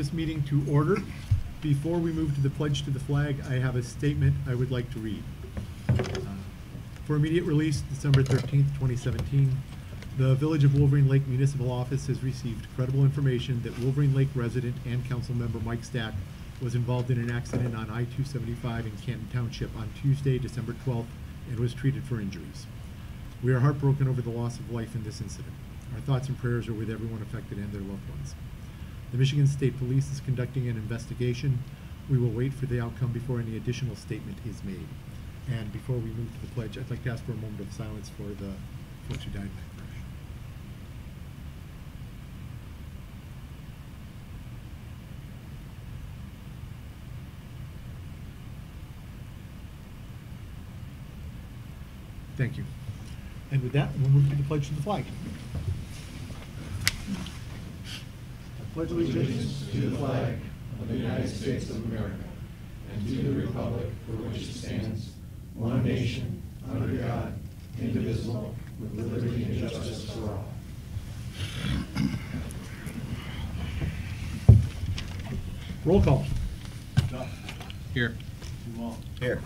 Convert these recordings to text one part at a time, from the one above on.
this meeting to order. Before we move to the pledge to the flag, I have a statement I would like to read. For immediate release, December 13th, 2017, the Village of Wolverine Lake Municipal Office has received credible information that Wolverine Lake resident and council member Mike Stack was involved in an accident on I-275 in Canton Township on Tuesday, December 12th, and was treated for injuries. We are heartbroken over the loss of life in this incident. Our thoughts and prayers are with everyone affected and their loved ones. The Michigan State Police is conducting an investigation. We will wait for the outcome before any additional statement is made. And before we move to the pledge, I'd like to ask for a moment of silence for the folks who died in that crash. Thank you. And with that, we'll move to the pledge to the flag. I pledge allegiance to the flag of the United States of America and to the republic for which it stands, one nation, under God, indivisible, with liberty and justice for all. Roll call. Duff. Here. Dumont. Here.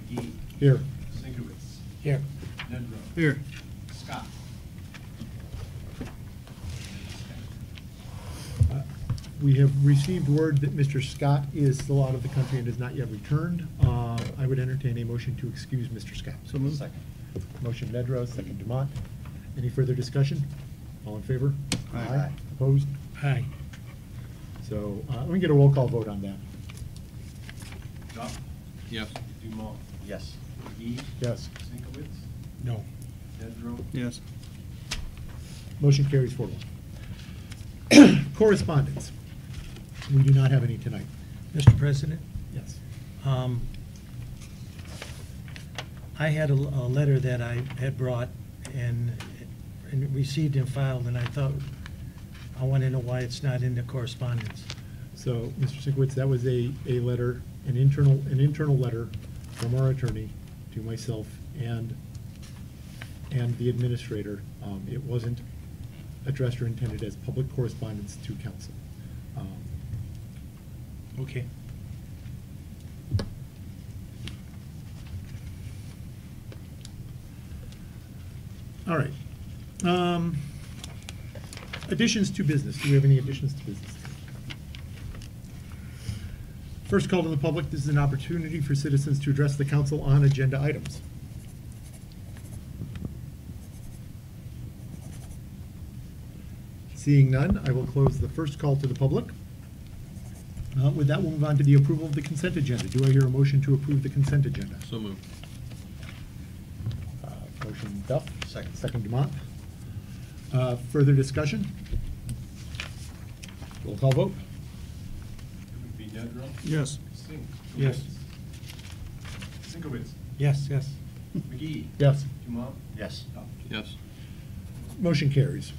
McGee. Here. Sinkowitz. Here. Nedrow. Here. Scott. We have received word that Mr. Scott is still out of the country and has not yet returned. I would entertain a motion to excuse Mr. Scott. So moved. Second. Motion Nedrow, second Dumont. Any further discussion? All in favor? Aye. Opposed? Aye. So let me get a roll call vote on that. Duff. Yes. Dumont. Yes. McGee. Yes. Sinkowitz. No. Nedrow. Yes. Motion carries 4-1. Correspondence. We do not have any tonight. Mr. President, Yes. I had a letter that I had brought and received and filed, and I thought, I want to know why it's not in the correspondence. So, Mr. Sinkowitz, that was a letter, an internal letter from our attorney to myself and the administrator. It wasn't addressed or intended as public correspondence to council. Okay. All right. Additions to business. Do we have any additions to business? First call to the public. This is an opportunity for citizens to address the council on agenda items. Seeing none, I will close the first call to the public. With that, we'll move on to the approval of the consent agenda. Do I hear a motion to approve the consent agenda? So moved. Motion Duff. Second. Second Dumont. Further discussion? Roll call vote. It would be Nedrow. Yes. Sinkowitz. Yes. Sinkowitz. Yes, yes. McGee. Yes. Dumont. Yes. Duff. Yes. Motion carries.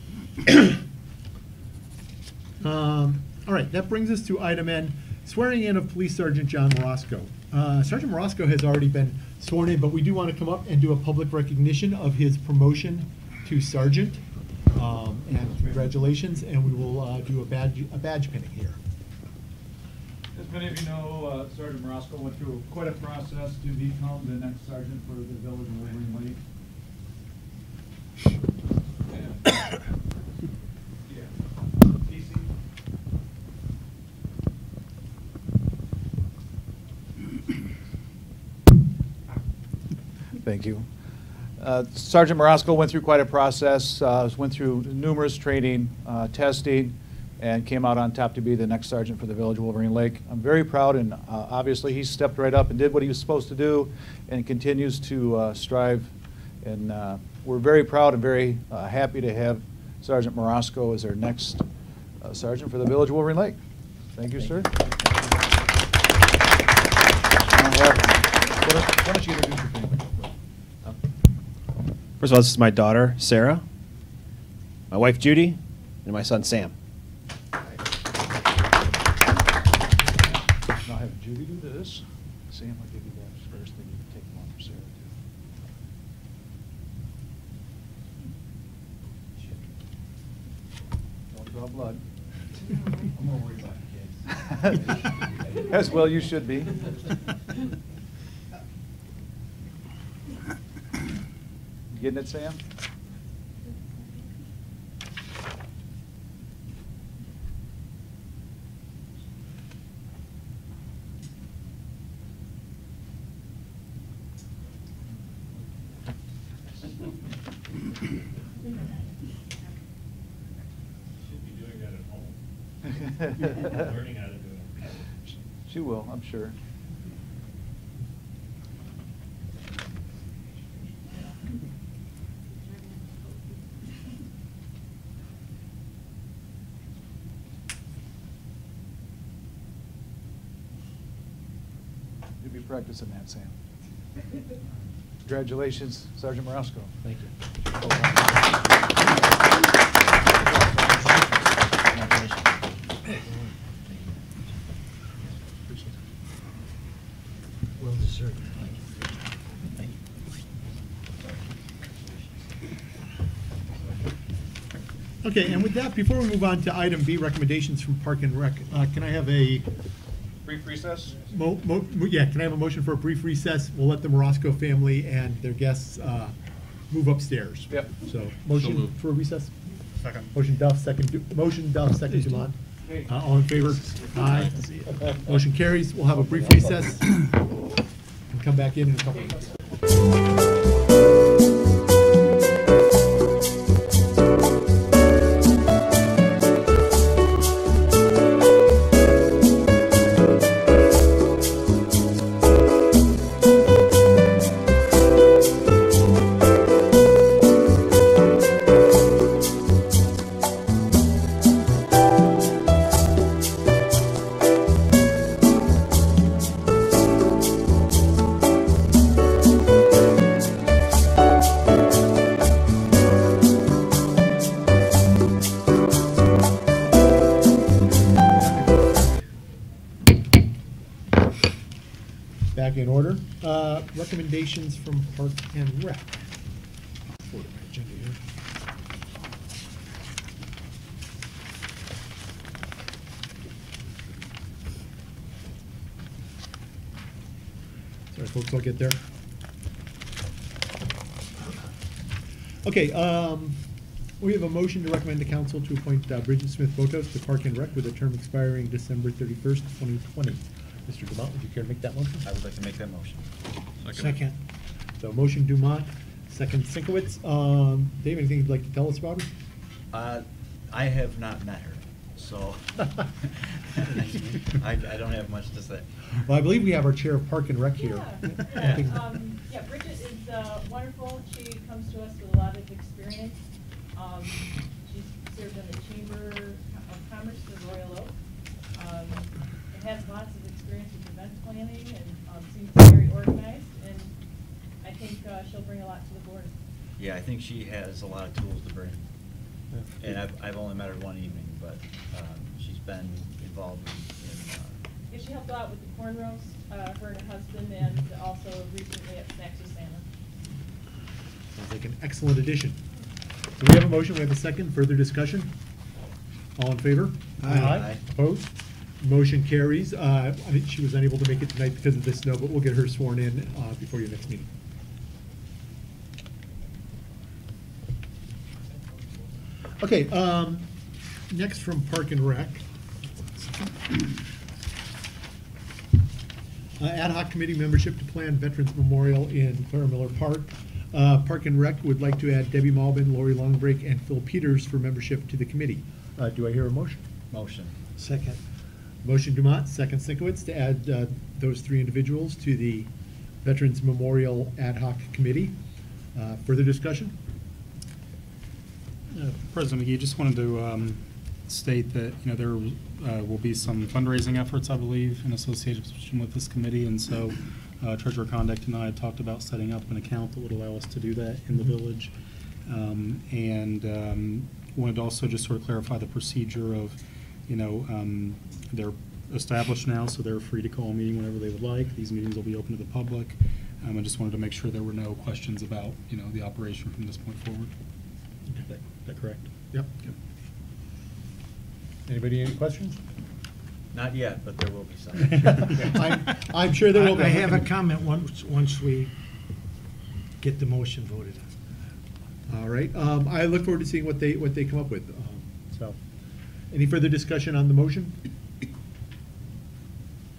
All right, that brings us to item N, swearing in of Police Sergeant John Morosco. Sergeant Morosco has already been sworn in, but we do want to come up and do a public recognition of his promotion to sergeant. And congratulations, and we will do a badge pinning here. As many of you know, Sergeant Morosco went through quite a process to become the next sergeant for the village of Wolverine Lake. And, yeah, DC. Thank you. Sergeant Morosco went through quite a process, went through numerous training, testing, and came out on top to be the next sergeant for the village of Wolverine Lake. I'm very proud, and obviously he stepped right up and did what he was supposed to do and continues to strive. And we're very proud and very happy to have Sergeant Morosco as our next sergeant for the village of Wolverine Lake. Thank you, sir. Why don't you introduce your family? First of all, this is my daughter, Sarah, my wife, Judy, and my son, Sam. Now have Judy do this. Sam, I'll give you that first, then you can take one for Sarah, too. Don't draw blood. I'm more worried about the kids. As well you should be. You getting it, Sam? Should be doing that at home. Learning how to do it. She will, I'm sure. You'll be practicing that, Sam. Congratulations, Sergeant Marosco. Thank you. Well deserved. Okay, and with that, before we move on to item B, recommendations from Park and Rec, can I have a Brief recess? can I have a motion for a brief recess? We'll let the Morosco family and their guests move upstairs. Yep. So, motion moved. for a recess? Second. Motion Duff, motion Duff, second Dumont. All in favor? Aye. Motion carries. We'll have a brief recess and come back in a couple minutes. Back in order. Recommendations from Park and Rec. Forward to my agenda here. Sorry, folks, I'll get there. Okay, we have a motion to recommend the council to appoint Bridget Smith-Botos to Park and Rec with a term expiring December 31st, 2020. Mr. Dumont, would you care to make that motion? I would like to make that motion. Second. So motion Dumont, second Sinkowitz. Dave, anything you'd like to tell us about her? I have not met her, so I don't have much to say. Well, I believe we have our chair of Park and Rec here. I think- Yeah, Bridget is wonderful. She comes to us with a lot of experience. She's served in the Chamber of Commerce for Royal Oak. Has lots of experience with event planning and seems very organized, and I think she'll bring a lot to the board. Yeah, I think she has a lot of tools to bring. And I've only met her one evening, but she's been involved in Yeah, she helped out with the cornrows, her and her husband, and also recently at Snacks with Santa. Sounds like an excellent addition. So we have a motion, we have a second, further discussion? All in favor? Aye. Opposed? Motion carries. I think she was unable to make it tonight because of the snow, but we'll get her sworn in before your next meeting. Okay, next from Park and Rec. Ad hoc committee membership to plan Veterans Memorial in Clara Miller Park. Park and Rec would like to add Debbie Malbin, Lori Longbreak, and Phil Peters for membership to the committee. Do I hear a motion? motion. Second. Motion Dumont, second Sinkowitz, to add those three individuals to the Veterans Memorial Ad hoc Committee. Further discussion? President McGee, just wanted to state that, there will be some fundraising efforts, I believe, in association with this committee, and so Treasurer Conduct and I had talked about setting up an account that would allow us to do that in the village. And wanted to also just sort of clarify the procedure of, they're established now, so they're free to call a meeting whenever they would like. These meetings will be open to the public. I just wanted to make sure there were no questions about, the operation from this point forward. Is that correct? Yep. Anybody any questions? Not yet, but there will be some. I'm sure there will be. I have a comment once we get the motion voted on. All right, I look forward to seeing what they come up with. So, any further discussion on the motion?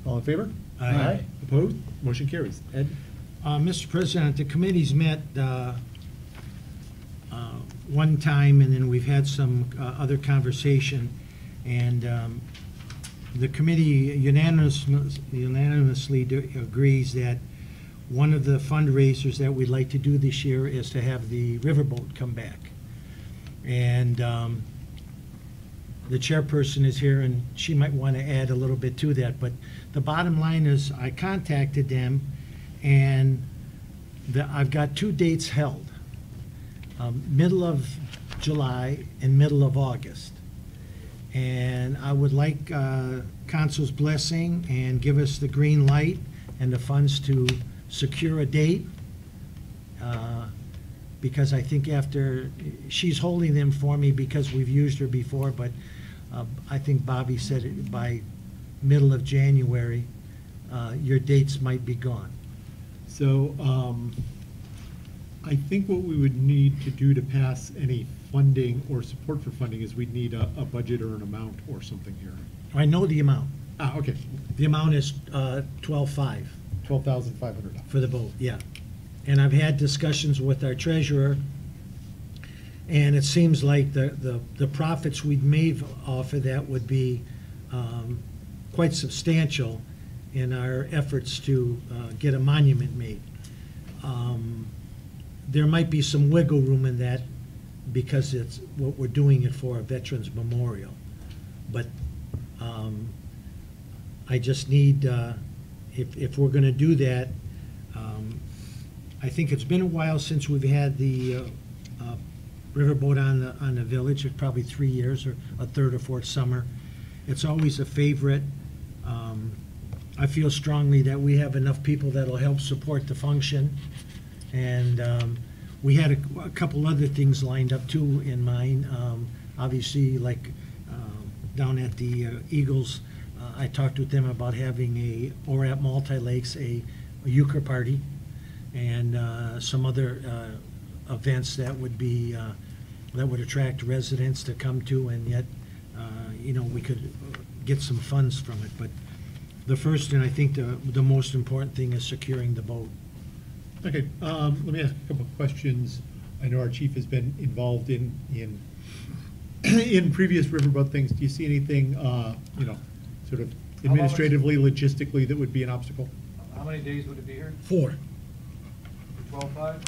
All in favor? Aye. Opposed? Motion carries. Ed? Mr. President, the committee's met one time, and then we've had some other conversation, and the committee unanimously agrees that one of the fundraisers that we'd like to do this year is to have the riverboat come back. And the chairperson is here, and she might want to add a little bit to that, but the bottom line is I contacted them, and I've got 2 dates held, middle of July and middle of August. And I would like council's blessing and give us the green light and the funds to secure a date, because I think she's holding them for me because we've used her before, but I think Bobby said it by middle of January, your dates might be gone. So, I think what we would need to do to pass any funding or support for funding is we'd need a budget or an amount or something here. I know the amount. Okay. The amount is $12,500. $12,500. For the boat, yeah. And I've had discussions with our treasurer, and it seems like the profits we'd made off of that would be quite substantial in our efforts to get a monument made. There might be some wiggle room in that because it's what we're doing it for, a Veterans Memorial. But I just need, if we're going to do that, I think it's been a while since we've had the riverboat on the village. It's probably 3 years or a third or fourth summer. It's always a favorite. I feel strongly that we have enough people that'll help support the function. And we had a couple other things lined up too in mind. Obviously, like down at the Eagles, I talked with them about having or at Multi-Lakes, a euchre party, and some other events that would be that would attract residents to come to, and yet we could get some funds from it. But the first and I think the most important thing is securing the boat. Okay, let me ask a couple of questions. I know our chief has been involved in previous riverboat things. Do you see anything, sort of administratively, logistically, that would be an obstacle? How many days would it be here? 4. 12/5?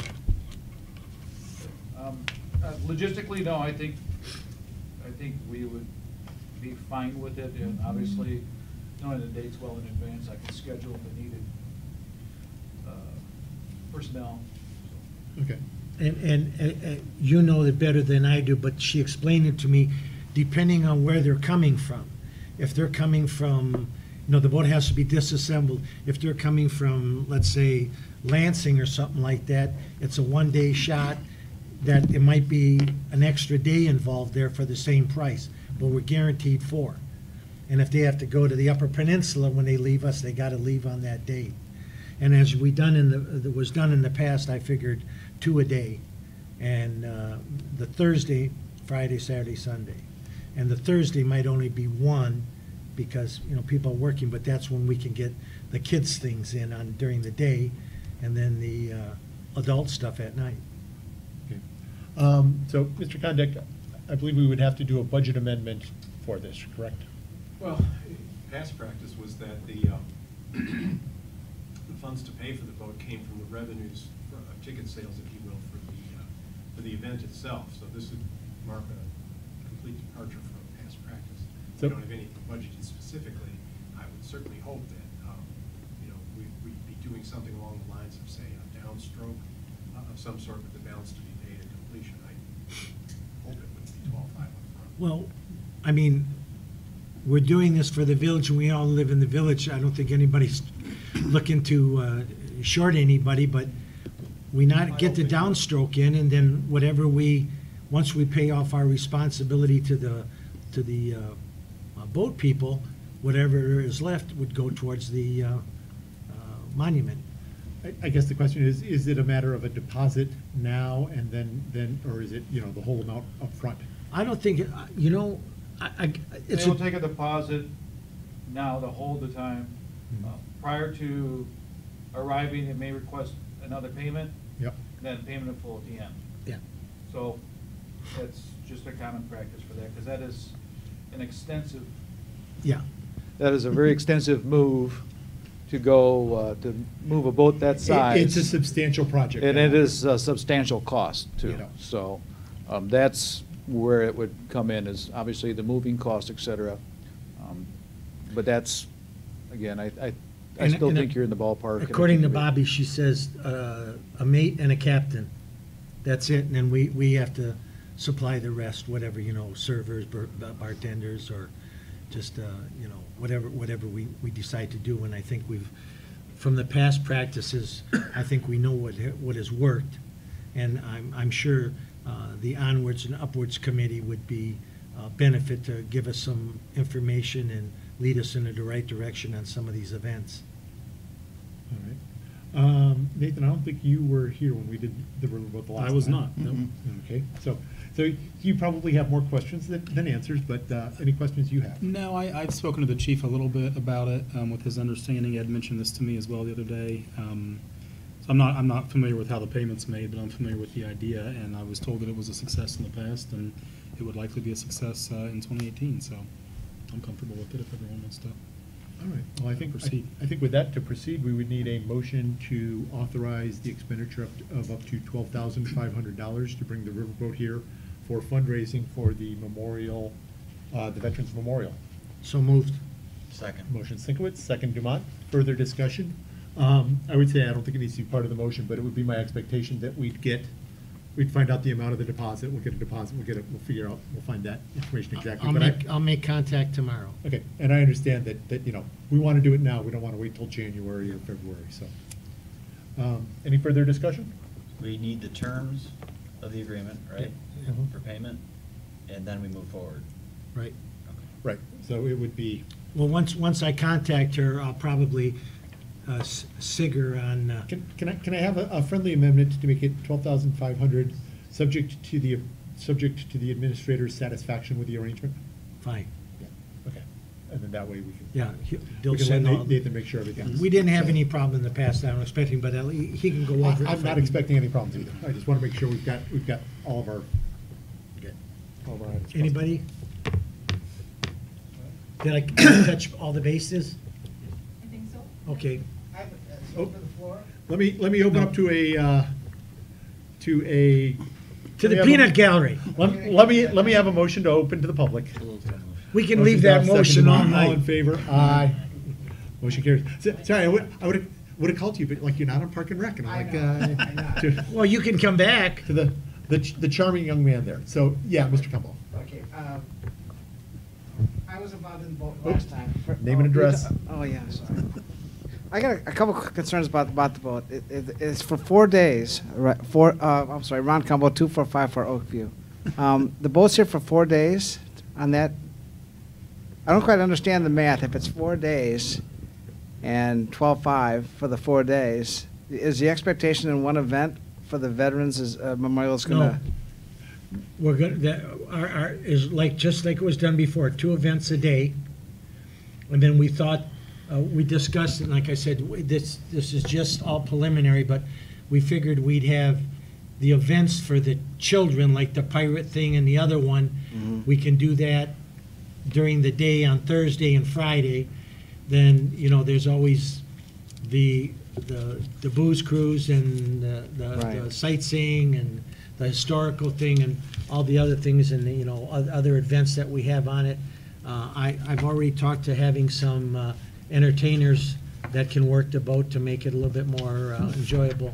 Logistically, no, I think we would be fine with it, and obviously, knowing the dates well in advance, I can schedule the needed personnel. Okay. And you know it better than I do, but she explained it to me, depending on where they're coming from. If they're coming from, the boat has to be disassembled. If they're coming from, let's say, Lansing or something like that, it's a one-day shot, that it might be an extra day involved there for the same price, but we're guaranteed 4. And if they have to go to the Upper Peninsula when they leave us, they got to leave on that date. And as was done in the past, I figured 2 a day, and the Thursday, Friday, Saturday, Sunday, and the Thursday might only be 1 because people are working, but that's when we can get the kids' things in on during the day, and then the adult stuff at night. Okay. So, Mr. Condek, I believe we would have to do a budget amendment for this, correct? Well, past practice was that the funds to pay for the boat came from the revenues, ticket sales, if you will, for the event itself. So this would mark a complete departure from past practice. So, we don't have anything budgeted specifically. I would certainly hope that we'd be doing something along the lines of, say, a downstroke of some sort with the balance to be paid at completion. I hope it would be 12/5 up front. Well, I mean, we're doing this for the village, and we all live in the village. I don't think anybody's looking to short anybody, but we not get the downstroke in, and then whatever once we pay off our responsibility to the boat people, whatever is left would go towards the monument. I guess the question is it a matter of a deposit now and then, or is it, the whole amount up front? I don't think, it's. They will take a deposit now to hold the time. Prior to arriving, it may request another payment. Yep. Then payment in full at the end. Yeah. So that's just a common practice for that, because that is an extensive. Yeah. That is a very extensive move to go, to move a boat that size. It's a substantial project. And it is a substantial cost, too. You know. So that's where it would come in, is obviously the moving cost, et cetera. But that's, again, I still And think you're in the ballpark. and I According to think we- Bobby, she says a mate and a captain. That's it, and then we have to supply the rest, whatever, servers, bartenders, or just, whatever we decide to do. And I think from the past practices, I think we know what has worked. And I'm sure the Onwards and Upwards Committee would be benefit to give us some information and lead us in the right direction on some of these events. All right. Nathan, I don't think you were here when we did the riverboat the last time. I was not, no. Okay, so you probably have more questions than answers, but any questions you have? No, I've spoken to the chief a little bit about it, with his understanding. Ed mentioned this to me as well the other day. So I'm not familiar with how the payment's made, but I'm familiar with the idea, and I was told that it was a success in the past, and it would likely be a success in 2018, so I'm comfortable with it if everyone wants to. All right, well, I think Proceed. I think with that, to proceed, we would need a motion to authorize the expenditure of up to $12,500 to bring the riverboat here for fundraising for the memorial, the Veterans Memorial. So moved. Second. Motion Sinkowitz, second Dumont. Further discussion? I would say I don't think it needs to be part of the motion, but it would be my expectation that we'd find out the amount of the deposit, we'll get a deposit, we'll find that information exactly. I'll make contact tomorrow. Okay, and I understand that, we want to do it now, we don't want to wait till January or February, so. Any further discussion? We need the terms of the agreement, right, Mhm. for payment, and then we move forward. Right. Right, so it would be, Well, once I contact her, I'll probably sig her on, can I have a friendly amendment to make it 12,500, subject to the administrator's satisfaction with the arrangement? fine. Yeah. Okay, and then that way we can. Yeah, they'll We can send let all. Nathan make sure everything's. We didn't have any problem in the past, I'm expecting, but he can go over it. I'm not expecting any problems either. I just want to make sure we've got all of our. Good. All of our items. Anybody? Did I touch all the bases? I think so. Okay. Oh, Let me open up to the peanut gallery. Let me have a motion to open to the public. We can leave that motion all All in night. favor? Aye. Motion carries. Sorry, I would have called you, but you're not on Park and Rec, and I'm like, Well, you can come back. to the charming young man there. So, yeah, Mr. Campbell. Okay, I was involved in the boat last time. Name and address. Oh, yeah, sorry. I got a couple concerns about the boat. It's for 4 days, right, Ron Campbell, 2454 Oakview. The boat's here for 4 days on that. I don't quite understand the math. If it's 4 days and 12.5 for the 4 days, is the expectation in one event for the veterans memorial is gonna? No. We're gonna, is just like it was done before, 2 events a day. And then we thought, we discussed, and like I said, this is just all preliminary, but we figured we'd have the events for the children, like the pirate thing and the other one. Mm-hmm. We can do that during the day on Thursday and Friday. Then, there's always the booze cruise and the Right. sightseeing and the historical thing and all the other things and other events that we have on it. I've already talked to having some entertainers that can work the boat to make it a little bit more enjoyable.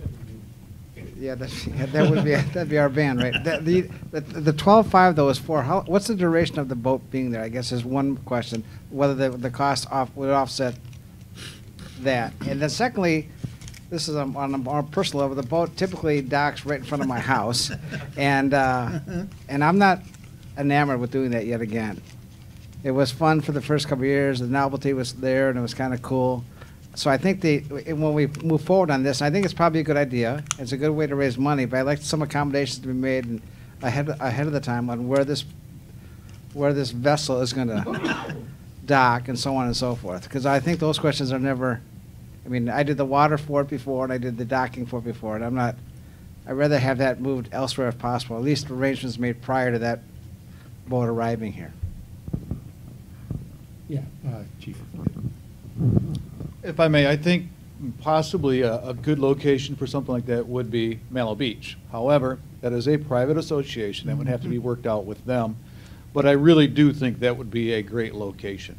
Yeah, that'd be our band, right? The 12.5 though is for what's the duration of the boat being there? I guess is one question. Whether the cost would offset that, and then secondly, this is on a more personal level. The boat typically docks right in front of my house, and I'm not enamored with doing that yet again. It was fun for the first couple of years. The novelty was there, and it was kind of cool. So I think when we move forward on this, I think it's probably a good idea. It's a good way to raise money, but I'd like some accommodations to be made ahead of the time on where this vessel is going to dock and so on and so forth. Because I think those questions are never. I mean, I did the water for it before, and I did the docking for it before, and I'd rather have that moved elsewhere if possible. At least arrangements made prior to that boat arriving here. Yeah, Chief. If I may, I think possibly a good location for something like that would be Mallow Beach. However, that is a private association. That would have to be worked out with them. But I really do think that would be a great location.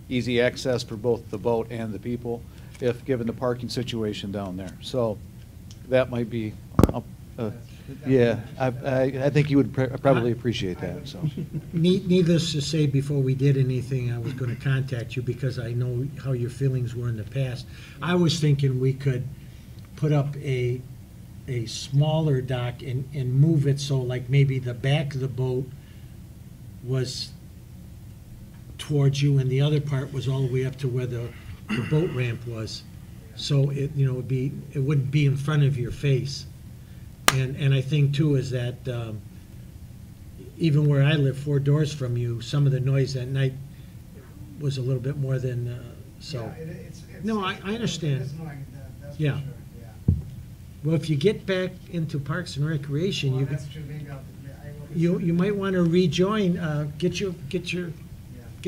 Easy access for both the boat and the people, if given the parking situation down there. So that might be, yeah, I think you would probably appreciate that, so. Needless to say, before we did anything, I was going to contact you because I know how your feelings were in the past. I was thinking we could put up a smaller dock and move it so like maybe the back of the boat was towards you and the other part was all the way up to where the boat ramp was. So it wouldn't be in front of your face. And I think too is that even where I live 4 doors from you, some of the noise at night was a little bit more than so. Yeah, No, I understand. It's annoying, that's Yeah. for sure, yeah. Well, if you get back into Parks and Recreation, Well, you that's true, maybe I will you might want to rejoin. Get Yeah.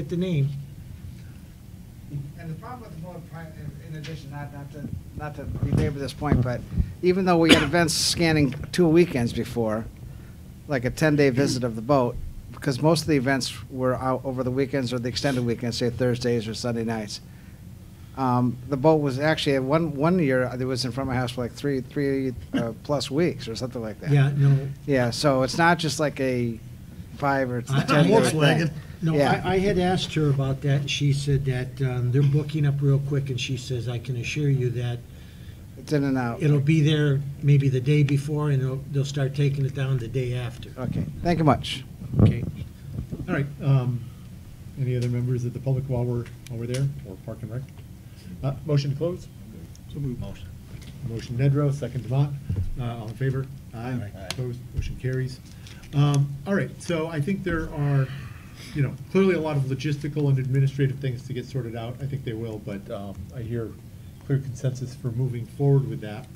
the name. And the problem with the boat, in addition, not to belabor this point, but even though we had events scanning 2 weekends before, like a 10-day visit of the boat, because most of the events were out over the weekends or the extended weekends, say Thursdays or Sunday nights. The boat was actually one year it was in front of my house for like three plus weeks or something like that. Yeah, no. Yeah, so it's not just like a 5 or 10 I- year Volkswagen. thing. No, Yeah. I had asked her about that, and she said that they're booking up real quick, and she says, I can assure you that It's in and out. it'll be there maybe the day before, and they'll start taking it down the day after. Okay, thank you much. Okay. All right, any other members of the public while we're there, or Park and Rec? Motion to close? So moved. Motion. Motion Nedrow, second Demott. All in favor? Aye. Opposed? Motion carries. All right, so I think there are, clearly a lot of logistical and administrative things to get sorted out. I think they will, but I hear clear consensus for moving forward with that.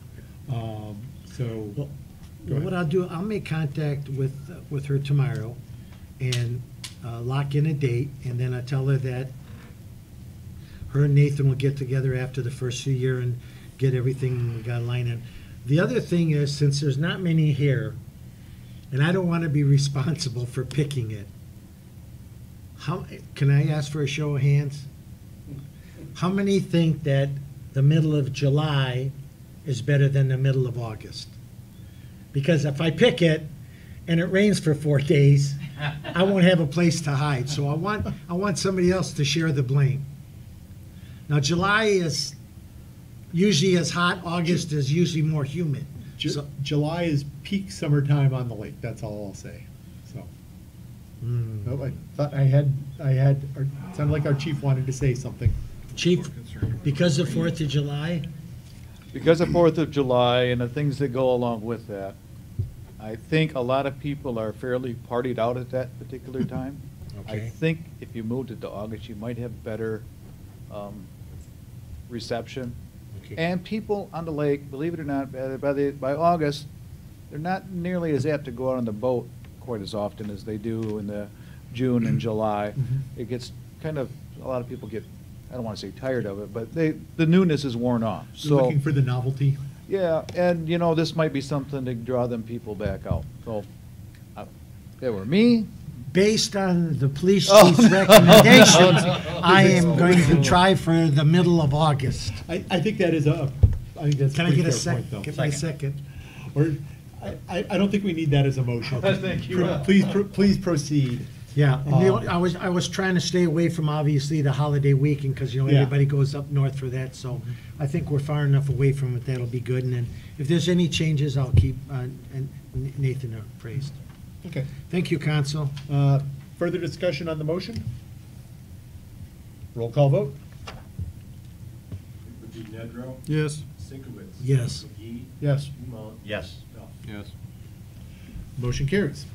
So, Well, go ahead. what I'll do, I'll make contact with her tomorrow and lock in a date, and then I tell her that her and Nathan will get together after the first of the year and get everything we got lined up. The other thing is, since there's not many here, and I don't want to be responsible for picking it, can I ask for a show of hands? How many think that the middle of July is better than the middle of August? Because if I pick it and it rains for 4 days, I won't have a place to hide. So I want somebody else to share the blame. Now, July is usually as hot. August is usually more humid. July is peak summertime on the lake, that's all I'll say, so. Oh, I thought it sounded like our chief wanted to say something. Chief, because of 4th of July, Because of 4th of July and the things that go along with that, I think a lot of people are fairly partied out at that particular time. I Okay. think if you moved it to August, you might have better reception. Okay. And people on the lake, believe it or not, by August, they're not nearly as apt to go out on the boat quite as often as they do in the June and July. It gets kind of, a lot of people get, I don't want to say tired of it, but the newness is worn off. You're So, looking for the novelty. yeah, and this might be something to draw them people back out. So, if it were me, based on the police Oh, chief's no. recommendations, I am going to try for the middle of August. I think that is I think that's a Can I pretty get a fair point, though. second? Give me a second. Or, I don't think we need that as a motion. Thank you. Please proceed. Yeah, and I was trying to stay away from obviously the holiday weekend because Yeah. everybody goes up north for that. So I think we're far enough away from it that'll be good. And then if there's any changes, I'll keep Nathan appraised. Okay. Thank you, Council. Further discussion on the motion? Roll call vote? It would be Nedrow. Yes. Sinkowitz. Yes. McGee. Yes. Dumont. Yes. Duff. Yes. Motion carries.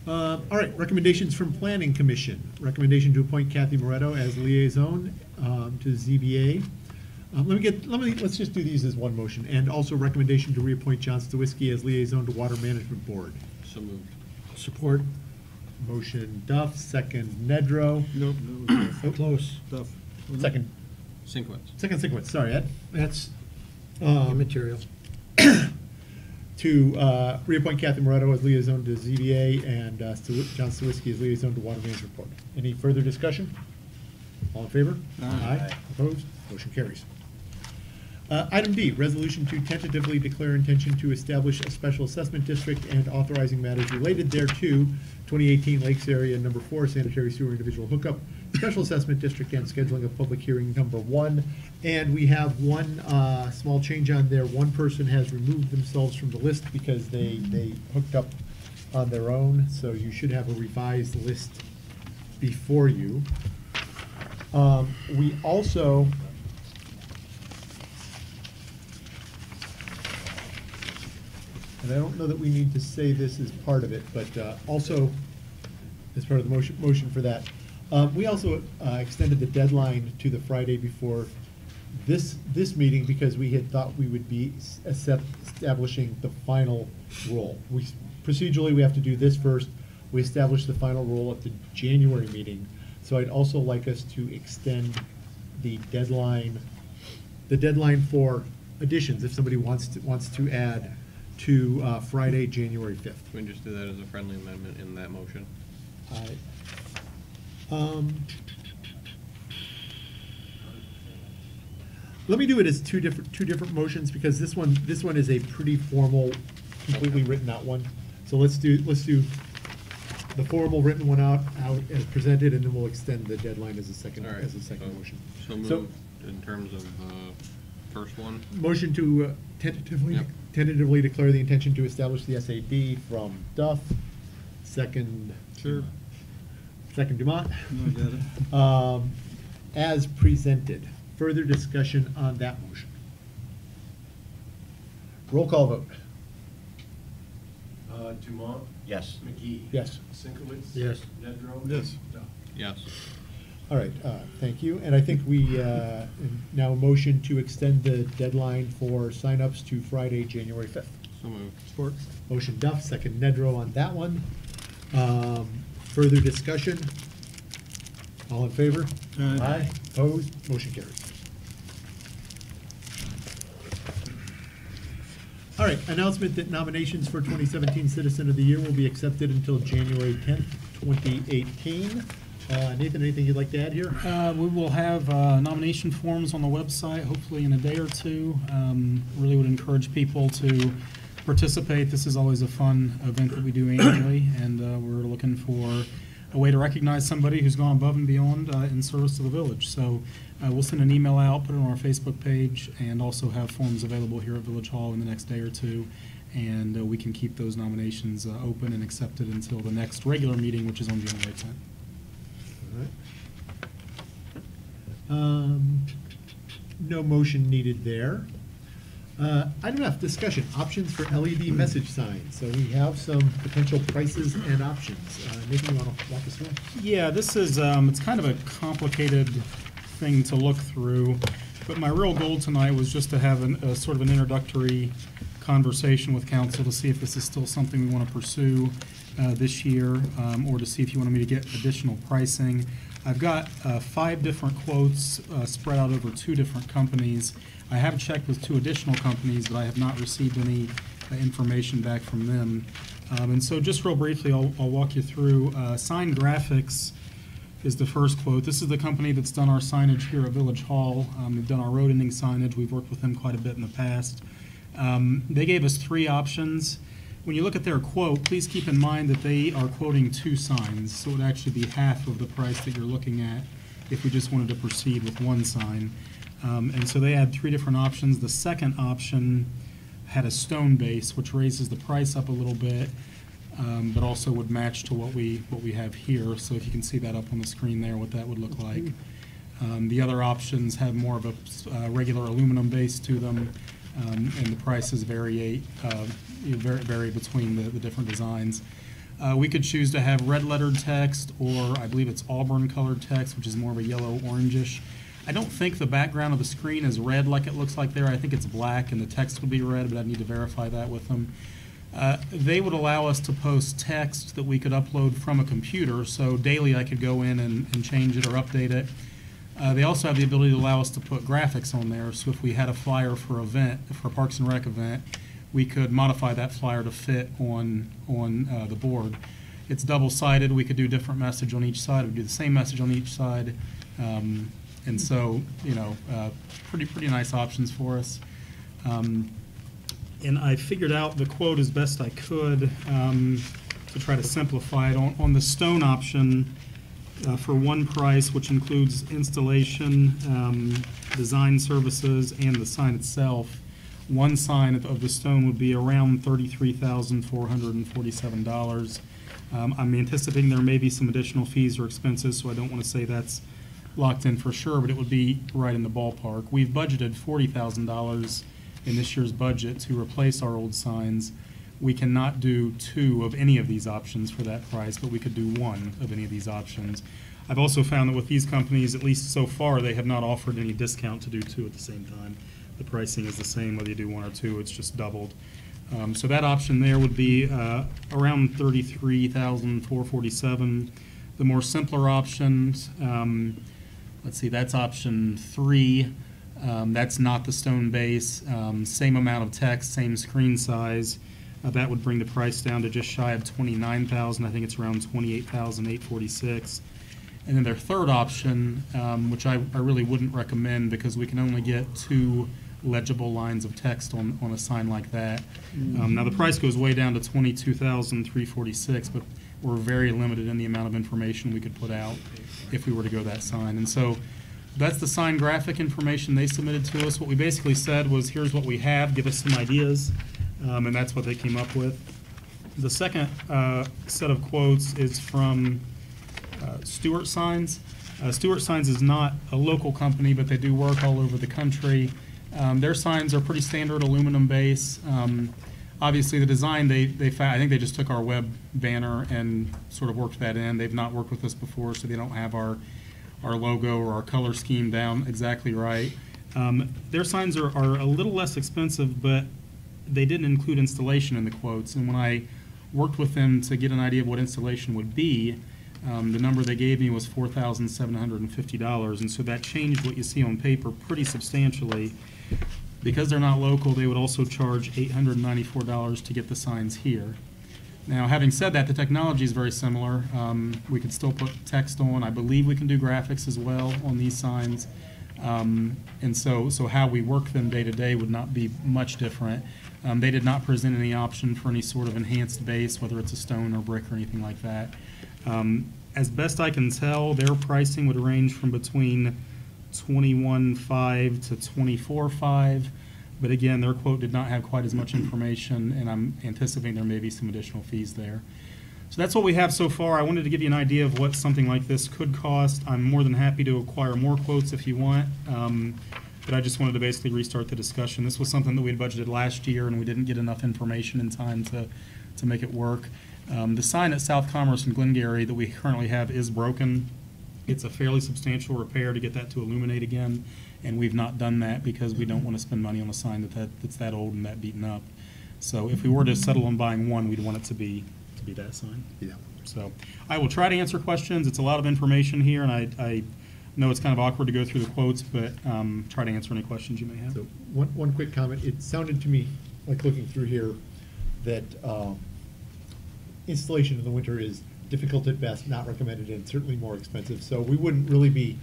All right, recommendations from Planning Commission. Recommendation to appoint Kathy Moretto as liaison to ZBA. Let's just do these as one motion. And also recommendation to reappoint John Stawisky as liaison to Water Management Board. So moved. Support. Motion Duff, second Nedrow. Nope. Oh, Close. Duff. Second, Sequence. second Sinkwitz, sorry, Ed. That's Um, immaterial. To reappoint Kathy Moretto as liaison to ZBA and John Stawisky as liaison to Water Management Board. Any further discussion? All in favor? Aye. Opposed? Motion carries. Item D, resolution to tentatively declare intention to establish a special assessment district and authorizing matters related thereto, 2018 Lakes Area Number 4 Sanitary Sewer Individual Hookup, Special Assessment District, and scheduling of public hearing number 1. And we have one small change on there. One person has removed themselves from the list because they hooked up on their own, so you should have a revised list before you. We also and I don't know that we need to say this as part of it, but also as part of the motion for that. We also extended the deadline to the Friday before this meeting because we had thought we would be establishing the final rule. Procedurally, we have to do this first. We establish the final rule at the January meeting. So I'd also like us to extend the deadline for additions, if somebody wants to add, to Friday, January 5th. Can we just do that as a friendly amendment in that motion? Let me do it as two different motions because this one is a pretty formal, completely written out one. So let's do the formal written one out as presented, and then we'll extend the deadline as a second All right. motion. So moved in terms of first one. Motion to tentatively declare the intention to establish the SAD from Duff. Second. Sure. Second Dumont. No, I got it. As presented. Further discussion on that motion. Roll call vote. Dumont. Yes. McGee. Yes. Sinkowitz. Yes. Nedrow. Yes. Duff. Yes. All right, thank you. And I think we now motion to extend the deadline for signups to Friday, January 5th. So moved. Support. Motion Duff, second Nedrow on that one. Further discussion? All in favor? Aye. Opposed? Motion carries. All right, announcement that nominations for 2017 Citizen of the Year will be accepted until January 10th, 2018. Nathan, anything you'd like to add here? We will have nomination forms on the website, hopefully in a day or two. Really would encourage people to participate. This is always a fun event that we do annually, and we're looking for a way to recognize somebody who's gone above and beyond in service to the village. So we'll send an email out, put it on our Facebook page, and also have forms available here at Village Hall in the next day or two. And we can keep those nominations open and accepted until the next regular meeting, which is on January 10th. All right. No motion needed there. Item F, discussion, options for LED message signs. So we have some potential prices and options. Nathan, you want to walk us through? Yeah, this is, it's kind of a complicated thing to look through, but my real goal tonight was just to have a sort of an introductory conversation with council to see if this is still something we want to pursue this year, or to see if you wanted me to get additional pricing. I've got 5 different quotes spread out over 2 different companies. I have checked with 2 additional companies, but I have not received any information back from them. And so just real briefly, I'll walk you through. Sign Graphics is the first quote. This is the company that's done our signage here at Village Hall. They've done our road ending signage. We've worked with them quite a bit in the past. They gave us 3 options. When you look at their quote, please keep in mind that they are quoting 2 signs, so it would actually be half of the price that you're looking at if we just wanted to proceed with 1 sign. And so they had 3 different options. The second option had a stone base, which raises the price up a little bit. but also would match to what we have here. So if you can see that up on the screen there, what that would look like. The other options have more of a regular aluminum base to them, and the prices vary between the different designs. We could choose to have red lettered text, or I believe it's auburn colored text, which is more of a yellow orangish. I don't think the background of the screen is red like it looks like there. I think it's black and the text would be red, but I'd need to verify that with them. They would allow us to post text that we could upload from a computer, so daily I could go in and change it or update it. They also have the ability to allow us to put graphics on there, so if we had a flyer for a Parks and Rec event, we could modify that flyer to fit on the board. It's double-sided. We could do different message on each side. We could do the same message on each side, and so pretty nice options for us. And I figured out the quote as best I could to try to simplify it. On the stone option, for one price, which includes installation, design services, and the sign itself, one sign of the stone would be around $33,447. I'm anticipating there may be some additional fees or expenses, so I don't want to say that's locked in for sure, but it would be right in the ballpark. We've budgeted $40,000 in this year's budget to replace our old signs. We cannot do two of any of these options for that price, but we could do one of any of these options. I've also found that with these companies, at least so far, they have not offered any discount to do two at the same time. The pricing is the same whether you do one or two, it's just doubled. So that option there would be around $33,447. The more simpler options, let's see, that's option 3. That's not the stone base. Same amount of text, same screen size. That would bring the price down to just shy of $29,000. I think it's around $28,846. And then their third option, which I really wouldn't recommend because we can only get 2 legible lines of text on a sign like that. Now the price goes way down to $22,346, but we're very limited in the amount of information we could put out if we were to go that sign. And so that's the sign graphic information they submitted to us. What we basically said was, here's what we have, give us some ideas, and that's what they came up with. The second set of quotes is from Stewart Signs. Stewart Signs is not a local company, but they do work all over the country. Their signs are pretty standard aluminum base. Obviously, the design, I think they just took our web banner and sort of worked that in. They've not worked with us before, so they don't have our logo or our color scheme down exactly right. Their signs are a little less expensive, but they didn't include installation in the quotes. And when I worked with them to get an idea of what installation would be, the number they gave me was $4,750, and so that changed what you see on paper pretty substantially. Because they're not local, they would also charge $894 to get the signs here. Now, having said that, the technology is very similar. We could still put text on. I believe we can do graphics as well on these signs. And so how we work them day to day would not be much different. They did not present any option for any sort of enhanced base, whether it's a stone or brick or anything like that. As best I can tell, their pricing would range from between $21,500 to $24,500. But again, their quote did not have quite as much information, and I'm anticipating there may be some additional fees there. So that's what we have so far. I wanted to give you an idea of what something like this could cost. I'm more than happy to acquire more quotes if you want, but I just wanted to basically restart the discussion. This was something that we had budgeted last year, and we didn't get enough information in time to make it work. The sign at South Commerce and Glengarry that we currently have is broken. It's a fairly substantial repair to get that to illuminate again, and we've not done that because we don't want to spend money on a sign that's that old and that beaten up. So if we were to settle on buying one, we'd want it to be that sign. Yeah. So I will try to answer questions. It's a lot of information here, and I know it's kind of awkward to go through the quotes, but try to answer any questions you may have. So one quick comment. It sounded to me, like looking through here, that installation in the winter is difficult at best, not recommended, and certainly more expensive. So we wouldn't really be,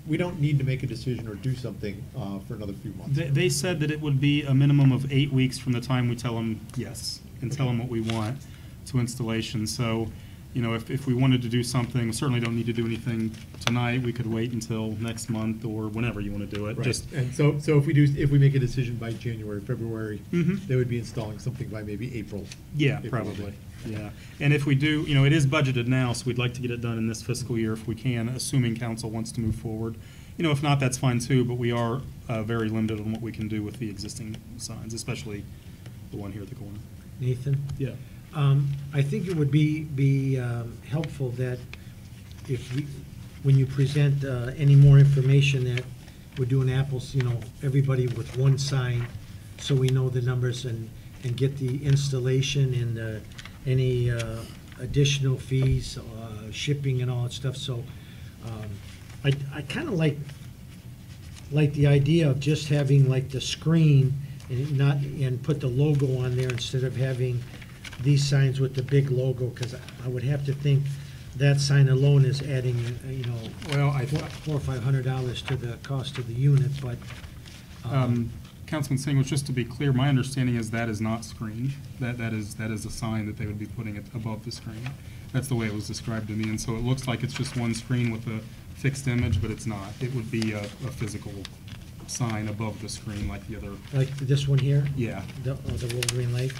we don't need to make a decision or do something for another few months. They said that it would be a minimum of 8 weeks from the time we tell them yes and tell them what we want to installation. So you know, if we wanted to do something, we certainly don't need to do anything tonight. We could wait until next month or whenever you want to do it. Right. Just And so if we make a decision by January, February, Mhm. they would be installing something by maybe April. Yeah, April, probably, May. yeah. And if we do, you know, it is budgeted now, so we'd like to get it done in this fiscal year if we can, assuming council wants to move forward. You know, if not, that's fine too, but we are very limited on what we can do with the existing signs, especially the one here at the corner. Nathan? Yeah. I think it would be helpful that if we, when you present any more information, that we're doing apples, you know, everybody with one sign, so we know the numbers and get the installation and any additional fees, shipping and all that stuff. So I kind of like the idea of just having like the screen and put the logo on there instead of having these signs with the big logo, because I would have to think that sign alone is adding, you know, Well, $400 or $500 to the cost of the unit, but. Councilman Singles, just to be clear, my understanding is that is not screened. That is a sign that they would be putting it above the screen. That's the way it was described to me, and so it looks like it's just one screen with a fixed image, but it's not. It would be a physical sign above the screen like the other. Like this one here? Yeah. The Wolverine Lake?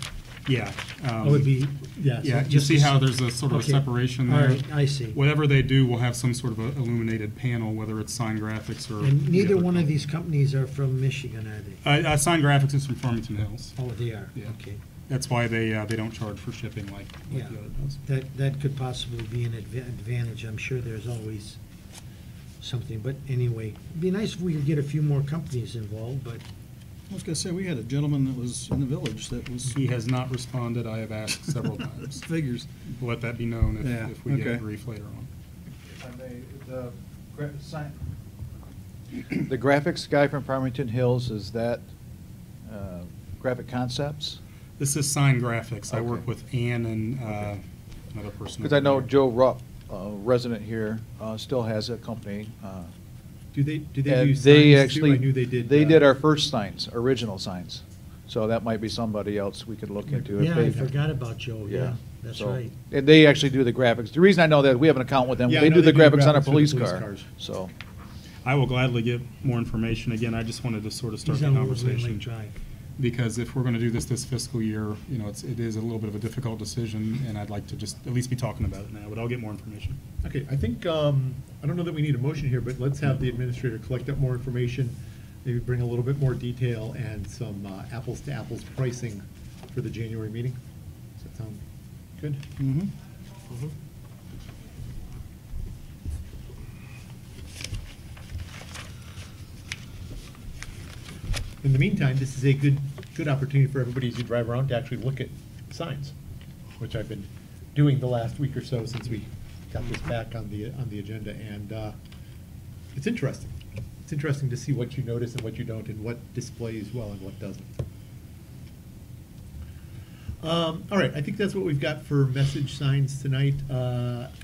Yeah. It would be, yeah. so Yeah, you just see a how s- there's a sort of a okay. separation All there? right, I see. Whatever they do will have some sort of a illuminated panel, whether it's Sign Graphics or. And the neither other one of company. these companies are from Michigan, are they? Sign Graphics is from Farmington Hills. Oh, they are, Yeah. okay. That's why they don't charge for shipping like Yeah, the other does. that could possibly be an advantage. I'm sure there's always something, but anyway, it'd be nice if we could get a few more companies involved, but I was gonna say, we had a gentleman that was in the village that was. He has not responded. I have asked several times. Figures. Let that be known Yeah, if we get okay. a brief later on. If I may, the sign, The graphics guy from Farmington Hills, is that Graphic Concepts? This is Sign Graphics. I work Okay. with Ann and another person. Because I over know there. Joe Rupp, resident here, still has a company. Do they And do they signs too? actually, I knew they did. They did our first signs, original signs. So that might be somebody else we could look into. if yeah, they- I forgot about Joe, yeah, that's so- right. And they actually do the graphics. The reason I know that, we have an account with them, Yeah, I they know do the they do graphics on a graphics for the police police car, cars. so. I will gladly get more information. Again, I just wanted to sort of start He's the on Wolverine conversation. Lake Drive. Because if we're going to do this fiscal year, you know, it is a little bit of a difficult decision, and I'd like to just at least be talking about it now, but I'll get more information. Okay, I think, I don't know that we need a motion here, but let's have the administrator collect up more information, maybe bring a little bit more detail and some apples-to-apples pricing for the January meeting. Does that sound good? Mm-hmm. In the meantime, this is a good opportunity for everybody as you drive around to actually look at signs, which I've been doing the last week or so since we got this back on the agenda, and it's interesting. It's interesting to see what you notice and what you don't, and what displays well and what doesn't. All right, I think that's what we've got for message signs tonight.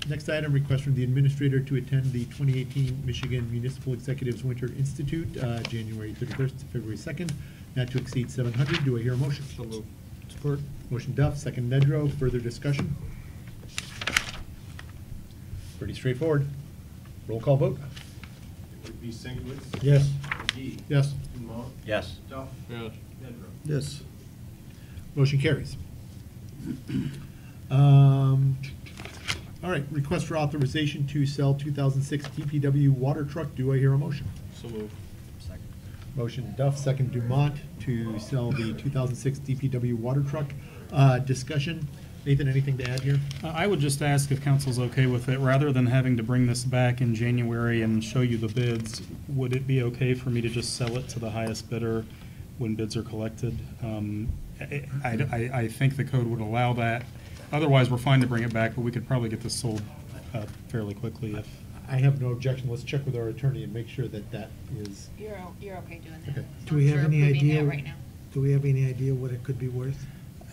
Next item, request from the administrator to attend the 2018 Michigan Municipal Executives Winter Institute, January 31st to February 2nd, not to exceed 700. Do I hear a motion? So moved. Support. Motion Duff, second Nedrow. Further discussion? Pretty straightforward. Roll call vote. It would be Singlets. Yes. McGee. Yes. Dumont. Yes. Duff. Yes. Nedrow. Yes. Motion carries. All right, request for authorization to sell 2006 DPW water truck. Do I hear a motion? So moved. Second. Motion Duff, second Dumont, to sell the 2006 DPW water truck. Discussion. Nathan, anything to add here? I would just ask if council's okay with it, rather than having to bring this back in January and show you the bids, would it be okay for me to just sell it to the highest bidder when bids are collected? I think the code would allow that. Otherwise, we're fine to bring it back, but we could probably get this sold fairly quickly if. I have no objection. Let's check with our attorney and make sure that that is. You're okay doing that. Okay. as Do long we as have you're any approving idea? that right now. Do we have any idea what it could be worth?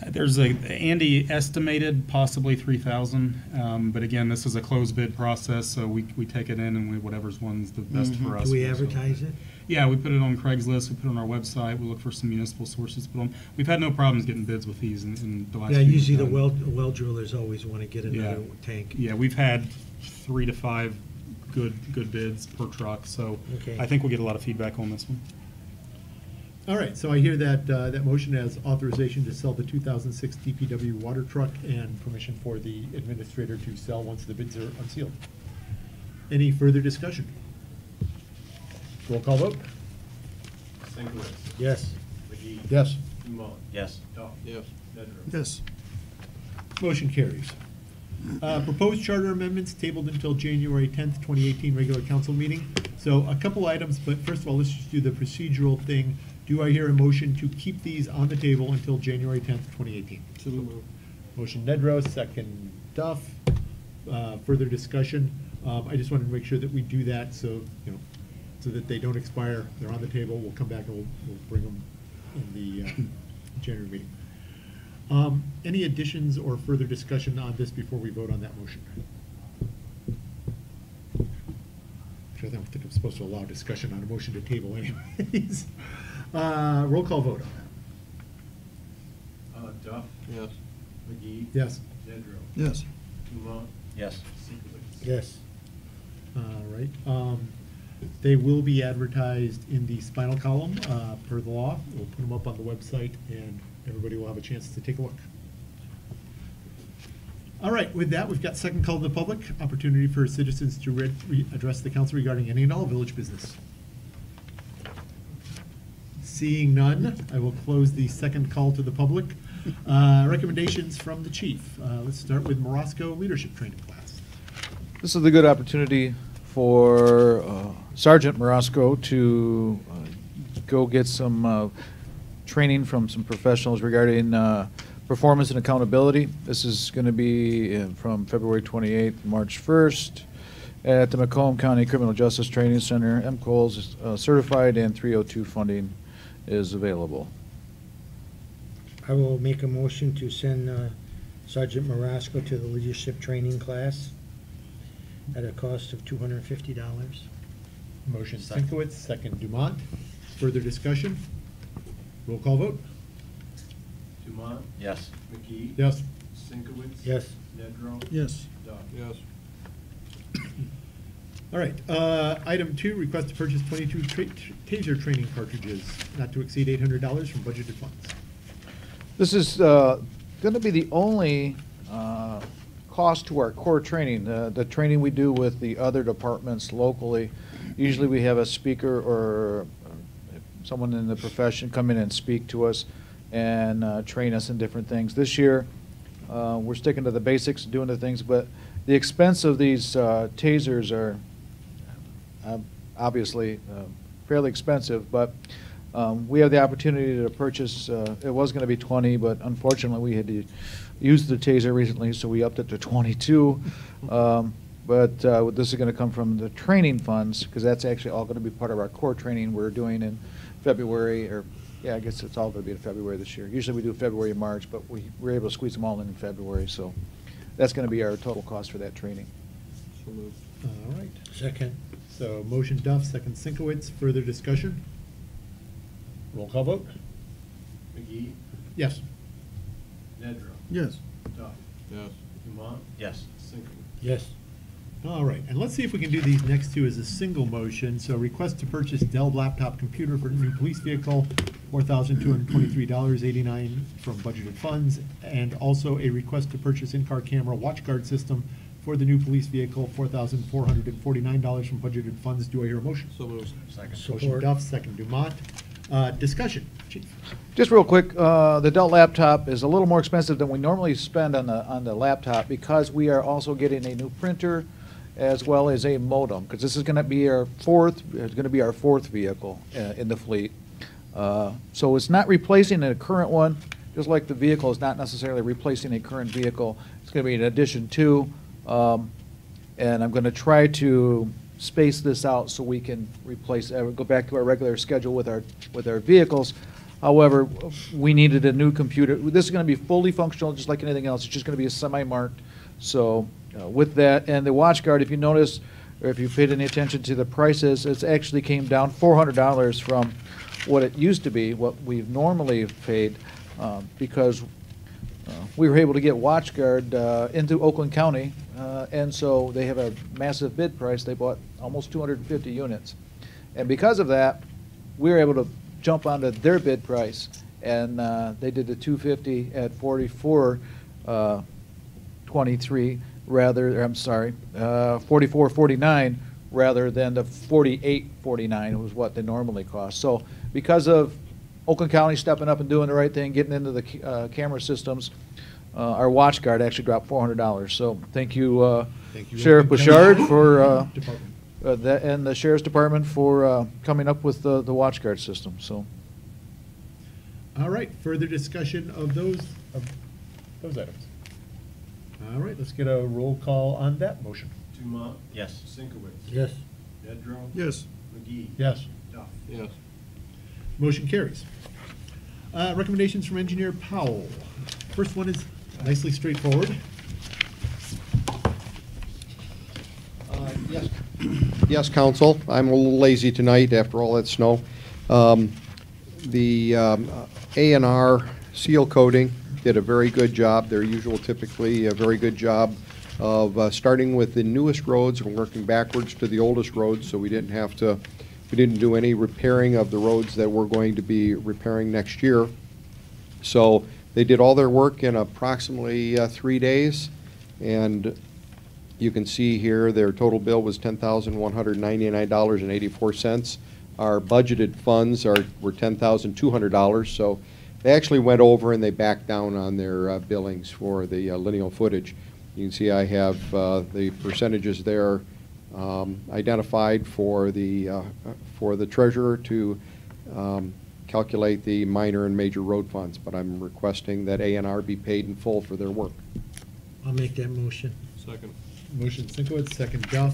Andy estimated possibly 3,000, but again, this is a closed bid process, so we take it in and whatever's one's the best for us. Do we we'll sell advertise it? Yeah, we put it on Craigslist, we put it on our website, we look for some municipal sources to put on. We've had no problems getting bids with these in the last Yeah, few usually the years. well drillers always want to get another tank. Yeah, we've had 3 to 5 good bids per truck, so Okay. I think we'll get a lot of feedback on this one. All right, so I hear that, that motion has authorization to sell the 2006 DPW water truck and permission for the administrator to sell once the bids are unsealed. Any further discussion? Roll call vote? Sinkowitz. Yes. McGee. Yes. Dumont. Yes. Duff. Yes. Nedrow. Yes. Motion carries. Proposed charter amendments tabled until January 10th, 2018 regular council meeting. So a couple items, but first of all, let's just do the procedural thing. Do I hear a motion to keep these on the table until January 10th, 2018? So moved. Motion Nedrow, second Duff. Further discussion. I just wanted to make sure that we do that so, you know, so that they don't expire. They're on the table. We'll come back and we'll bring them in the January meeting. Any additions or further discussion on this before we vote on that motion? I don't think I'm supposed to allow discussion on a motion to table anyways. Roll call vote on that. Duff. Yes. McGee. Yes. Nedrow. Yes. Dumont. Yes. Sinkowitz. Yes. All right. They will be advertised in the spinal column per the law. We'll put them up on the website and everybody will have a chance to take a look. All right, with that, we've got second call to the public, opportunity for citizens to address the council regarding any and all village business. Seeing none, I will close the second call to the public. Recommendations from the chief. Let's start with Morosco Leadership Training Class. This is a good opportunity for Sergeant Morosco to go get some training from some professionals regarding performance and accountability. This is going to be from February 28th, March 1st at the Macomb County Criminal Justice Training Center. MCOLS is certified and 302 funding is available. I will make a motion to send Sergeant Morosco to the leadership training class at a cost of $250. Motion Sinkowitz, second Dumont. Further discussion? Roll call vote. Dumont. Yes. McGee. Yes. Sinkowitz. Yes. Nedrow. Yes. Duff. Yes. All right, item 2, request to purchase 22 taser training cartridges, not to exceed $800 from budgeted funds. This is going to be the only cost to our core training. The training we do with the other departments locally, usually we have a speaker or someone in the profession come in and speak to us and train us in different things. This year, we're sticking to the basics, doing the things, but the expense of these tasers are obviously fairly expensive, but we have the opportunity to purchase, it was going to be 20, but unfortunately we had to use the taser recently, so we upped it to 22. But this is going to come from the training funds, because that's actually all going to be part of our core training we're doing in February, or yeah, I guess it's all going to be in February this year. Usually we do February and March, but we were able to squeeze them all in February, so that's going to be our total cost for that training. So moved. All right. Second. So motion Duff, second Sinkowitz. Further discussion? Roll call vote. McGee. Yes. Nedrow. Yes. Duff. Yes. Dumont. Yes. Sinkowitz. Yes. All right, and let's see if we can do these next two as a single motion. So request to purchase Dell laptop computer for new police vehicle, $4,223.89 from budgeted funds, and also a request to purchase in-car camera watch guard system for the new police vehicle, $4,449 from budgeted funds. Do I hear a motion? So moved. Second. Motion Support. Duff, second Dumont. Discussion, Chief. Just real quick, the Dell laptop is a little more expensive than we normally spend on the laptop because we are also getting a new printer as well as a modem, because this is going to be our fourth vehicle in the fleet. So it's not replacing a current one, just like the vehicle is not necessarily replacing a current vehicle. It's going to be an addition to, and I'm going to try to space this out so we can replace, go back to our regular schedule with our vehicles. However, we needed a new computer. This is going to be fully functional, just like anything else. It's just going to be a semi-marked. So with that, and the watch guard, if you notice, or if you paid any attention to the prices, it actually came down $400 from what it used to be, what we've normally paid, because we were able to get WatchGuard into Oakland County, and so they have a massive bid price. They bought almost 250 units. And because of that, we were able to jump onto their bid price, and they did the 250 at 44.23 rather, I'm sorry, 44.49 rather than the 48.49 was what they normally cost. So because of Oakland County stepping up and doing the right thing, getting into the camera systems, our watch guard actually dropped $400. So thank you, Sheriff Bouchard, for that, and the Sheriff's Department for coming up with the watch guard system. So, All right, further discussion of those items. All right, let's get a roll call on that motion. Dumont. Yes. Sinkowitz. Yes. Dedro. Yes. McGee. Yes. Duff. Yes. Motion carries. Recommendations from Engineer Powell. First one is nicely straightforward. Yes. Yes, Council. I'm a little lazy tonight after all that snow. The A&R seal coating did a very good job. Their usual, typically, a very good job of starting with the newest roads and working backwards to the oldest roads, so we didn't do any repairing of the roads that we're going to be repairing next year. So they did all their work in approximately 3 days, and you can see here their total bill was $10,199.84. Our budgeted funds were $10,200, so they actually went over and they backed down on their billings for the lineal footage. You can see I have the percentages there identified for the treasurer to calculate the minor and major road funds, but I'm requesting that A&R be paid in full for their work. I'll make that motion. Second. Motion Sinkowitz, second Duff.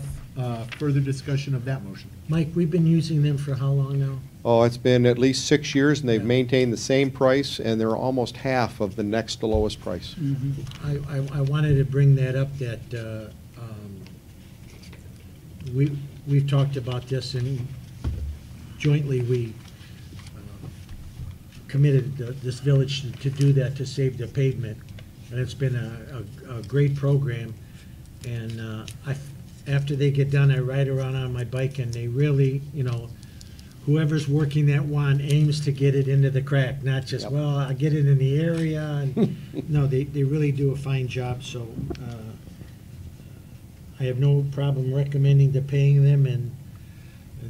Further discussion of that motion. Mike, we've been using them for how long now? Oh, it's been at least 6 years, and they've maintained the same price, and they're almost half of the next to lowest price. I wanted to bring that up, that we've talked about this, and jointly we committed this village to do that, to save the pavement, and it's been a great program. And after they get done, I ride around on my bike, and they really, whoever's working that one aims to get it into the crack, not just, well, I get it in the area. And no, they really do a fine job. So I have no problem recommending to paying them, and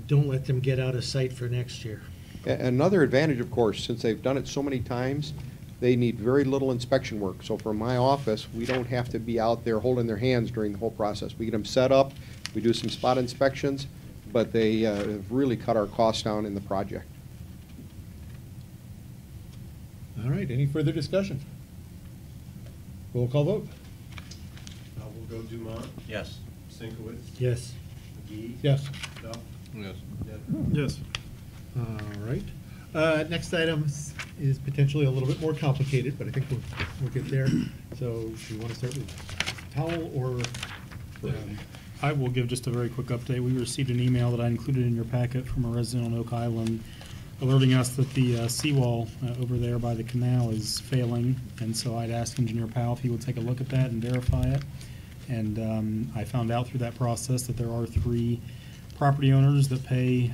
don't let them get out of sight for next year. Another advantage, of course, since they've done it so many times, they need very little inspection work. So for my office, we don't have to be out there holding their hands during the whole process. We get them set up, we do some spot inspections, but they have really cut our costs down in the project. All right, any further discussion? Roll call vote. We'll go Dumont. Yes. Sinkowitz. Yes. McGee. Yes. Duff. Yes. Yes. All right. Next item is potentially a little bit more complicated, but I think we'll get there. So do you want to start with Powell or? I will give just a very quick update. We received an email that I included in your packet from a resident on Oak Island alerting us that the seawall over there by the canal is failing, and so I'd asked Engineer Powell if he would take a look at that and verify it. And I found out through that process that there are 3 property owners that pay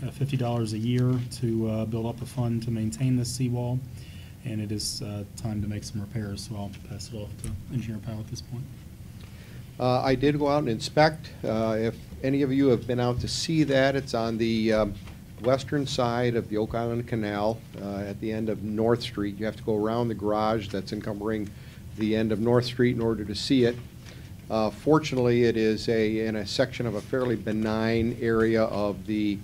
$50 a year to build up a fund to maintain this seawall, and it is time to make some repairs, so I'll pass it off to Engineer Powell at this point. I did go out and inspect. If any of you have been out to see that, it's on the western side of the Oak Island Canal at the end of North Street. You have to go around the garage that's encumbering the end of North Street in order to see it. Fortunately, it is in a section of a fairly benign area of the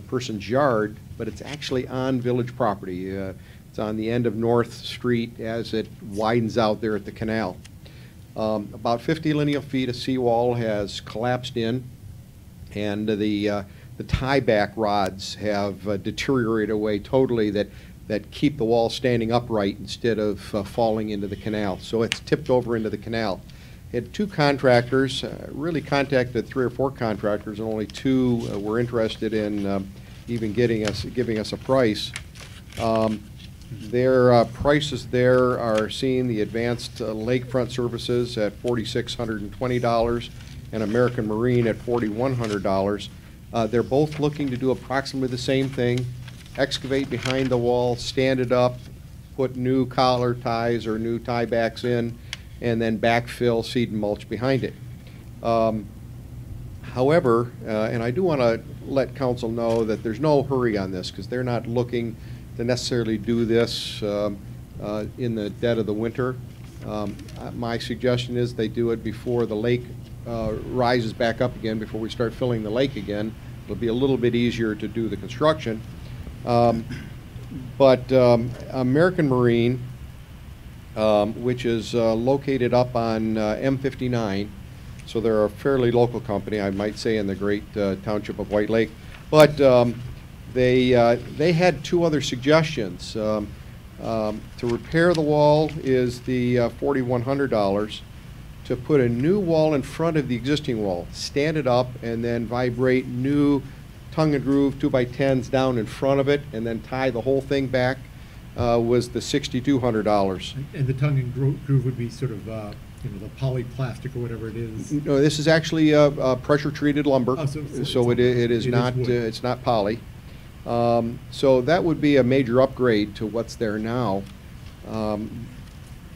person's yard, but it's actually on village property. It's on the end of North Street as it widens out there at the canal. About 50 lineal feet of seawall has collapsed in, and the the tie-back rods have deteriorated away totally, that keep the wall standing upright instead of falling into the canal. So it's tipped over into the canal. Had 2 contractors, really contacted 3 or 4 contractors, and only 2 were interested in even giving us a price. Their prices there are seeing the advanced lakefront services at $4,620 and American Marine at $4,100. They're both looking to do approximately the same thing: excavate behind the wall, stand it up, put new collar ties or new tiebacks in, and then backfill, seed, and mulch behind it. However, and I do want to let council know that there's no hurry on this, because they're not looking to necessarily do this in the dead of the winter. My suggestion is they do it before the lake rises back up again, before we start filling the lake again. It'll be a little bit easier to do the construction. But American Marine, which is located up on M59, so they're a fairly local company, I might say, in the great township of White Lake. But they had 2 other suggestions. To repair the wall is the $4,100. To put a new wall in front of the existing wall, stand it up, and then vibrate new tongue and groove 2x10s down in front of it, and then tie the whole thing back, was the $6,200. And the tongue and groove would be sort of, you know, the polyplastic or whatever it is. No, this is actually pressure treated lumber, Oh, so it is not wood. it's not poly. So that would be a major upgrade to what's there now.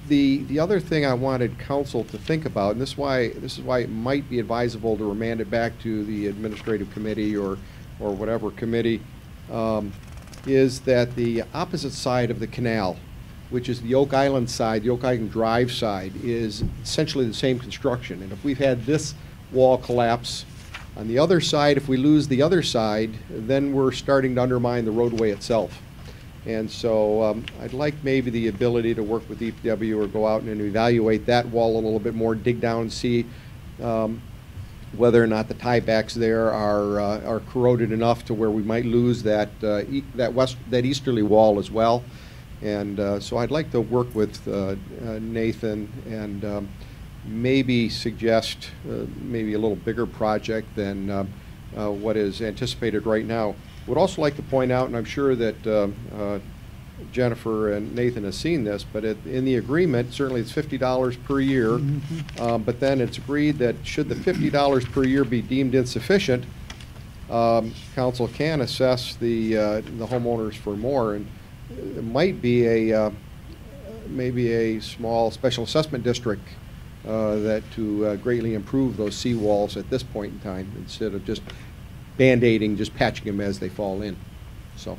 The other thing I wanted council to think about, and this is why it might be advisable to remand it back to the administrative committee or whatever committee, is that the opposite side of the canal, which is the Oak Island side, the Oak Island Drive side, is essentially the same construction. And if we've had this wall collapse, on the other side, if we lose the other side, then we're starting to undermine the roadway itself. And so I'd like maybe the ability to work with DPW or go out and evaluate that wall a little bit more, dig down, see whether or not the tiebacks there are corroded enough to where we might lose that easterly wall as well. And so I'd like to work with Nathan and maybe suggest maybe a little bigger project than what is anticipated right now. Would also like to point out, and I'm sure that Jennifer and Nathan have seen this, but in the agreement, certainly it's $50 per year, but then it's agreed that should the $50 per year be deemed insufficient, council can assess the homeowners for more, and it might be maybe a small special assessment district that to greatly improve those seawalls at this point in time, instead of just Band-aiding, just patching them as they fall in. So.